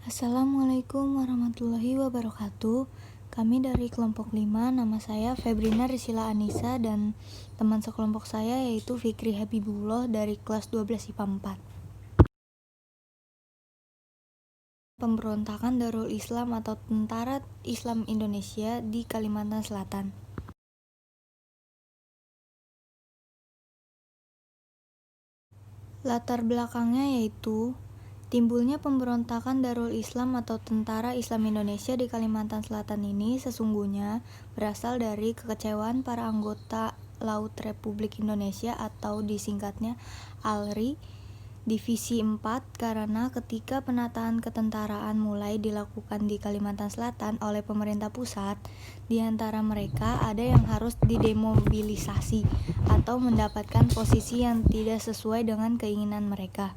Assalamualaikum warahmatullahi wabarakatuh. Kami dari kelompok 5, nama saya Febrina Risila Anissa dan teman sekelompok saya yaitu Fikri Habibullah dari kelas 12 IPA 4. Pemberontakan Darul Islam atau Tentara Islam Indonesia di Kalimantan Selatan. Latar belakangnya yaitu timbulnya pemberontakan Darul Islam atau Tentara Islam Indonesia di Kalimantan Selatan ini sesungguhnya berasal dari kekecewaan para anggota Laut Republik Indonesia atau disingkatnya ALRI Divisi 4 karena ketika penataan ketentaraan mulai dilakukan di Kalimantan Selatan oleh pemerintah pusat, di antara mereka ada yang harus didemobilisasi atau mendapatkan posisi yang tidak sesuai dengan keinginan mereka.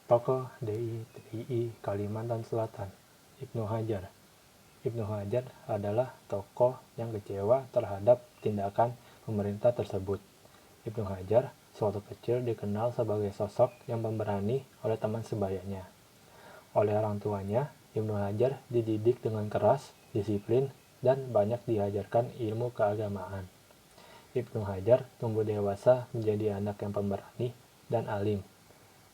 Tokoh DITI Kalimantan Selatan, Ibnu Hajar. Ibnu Hajar adalah tokoh yang kecewa terhadap tindakan pemerintah tersebut. Ibnu Hajar sewaktu kecil dikenal sebagai sosok yang pemberani oleh teman sebayanya. Oleh orang tuanya, Ibnu Hajar dididik dengan keras, disiplin, dan banyak diajarkan ilmu keagamaan. Ibnu Hajar tumbuh dewasa menjadi anak yang pemberani dan alim.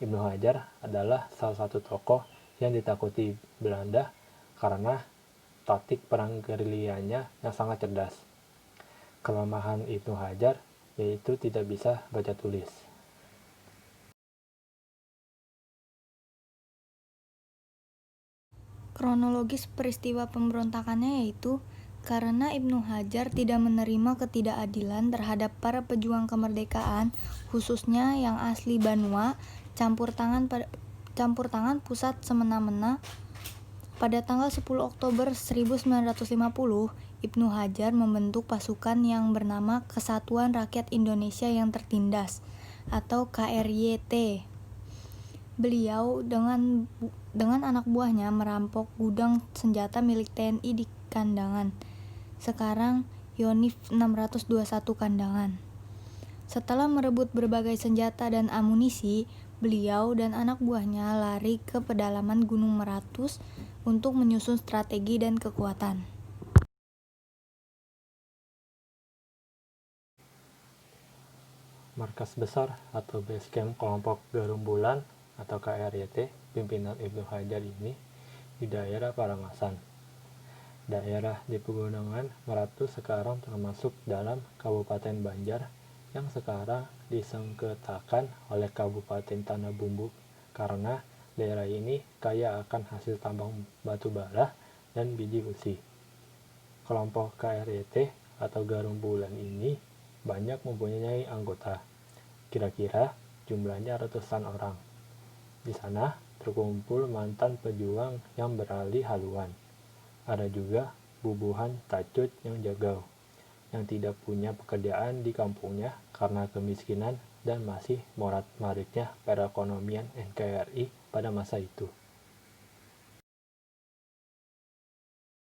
Ibnu Hajar adalah salah satu tokoh yang ditakuti Belanda karena taktik perang gerilyanya yang sangat cerdas. Kelemahan Ibnu Hajar yaitu tidak bisa baca tulis. Kronologis peristiwa pemberontakannya yaitu karena Ibnu Hajar tidak menerima ketidakadilan terhadap para pejuang kemerdekaan, khususnya yang asli Banua, campur tangan pusat semena-mena. Pada tanggal 10 Oktober 1950, Ibnu Hajar membentuk pasukan yang bernama Kesatuan Rakyat Indonesia yang Tertindas atau KRYT. Beliau dengan anak buahnya merampok gudang senjata milik TNI di Kandangan, sekarang Yonif 621 Kandangan. Setelah merebut berbagai senjata dan amunisi, beliau dan anak buahnya lari ke pedalaman Gunung Meratus untuk menyusun strategi dan kekuatan. Markas besar atau base camp kelompok Gerombolan atau KRYT pimpinan Ibnu Hajar ini di daerah Parangasan. Daerah di pegunungan Meratus sekarang termasuk dalam Kabupaten Banjar yang sekarang disengketakan oleh Kabupaten Tanah Bumbu karena daerah ini kaya akan hasil tambang batu bara dan biji besi. Kelompok KRYT atau Gerombolan ini banyak mempunyai anggota, kira-kira jumlahnya ratusan orang. Di sana terkumpul mantan pejuang yang beralih haluan. Ada juga bubuhan tacut yang jagau, yang tidak punya pekerjaan di kampungnya karena kemiskinan dan masih morat-maritnya perekonomian NKRI pada masa itu.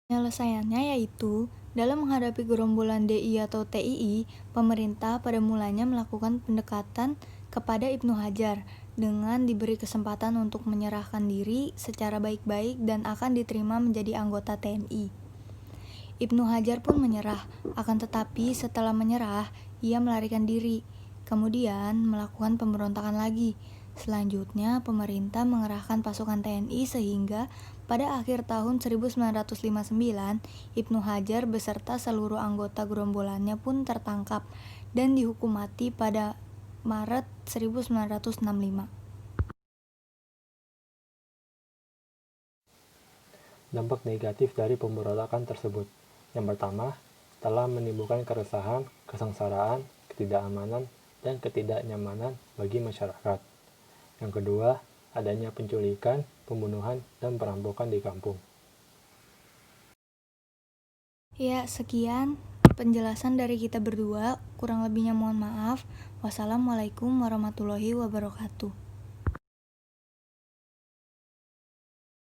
Penyelesaiannya yaitu, dalam menghadapi gerombolan DI atau TII, pemerintah pada mulanya melakukan pendekatan kepada Ibnu Hajar dengan diberi kesempatan untuk menyerahkan diri secara baik-baik dan akan diterima menjadi anggota TNI. Ibnu Hajar pun menyerah, akan tetapi setelah menyerah, ia melarikan diri, kemudian melakukan pemberontakan lagi. Selanjutnya, pemerintah mengerahkan pasukan TNI sehingga pada akhir tahun 1959, Ibnu Hajar beserta seluruh anggota gerombolannya pun tertangkap dan dihukum mati pada Maret 1965. Dampak negatif dari pemberontakan tersebut. Yang pertama, telah menimbulkan keresahan, kesengsaraan, ketidakamanan, dan ketidaknyamanan bagi masyarakat. Yang kedua, adanya penculikan, pembunuhan, dan perampokan di kampung. Ya, sekian penjelasan dari kita berdua. Kurang lebihnya mohon maaf. Wassalamualaikum warahmatullahi wabarakatuh.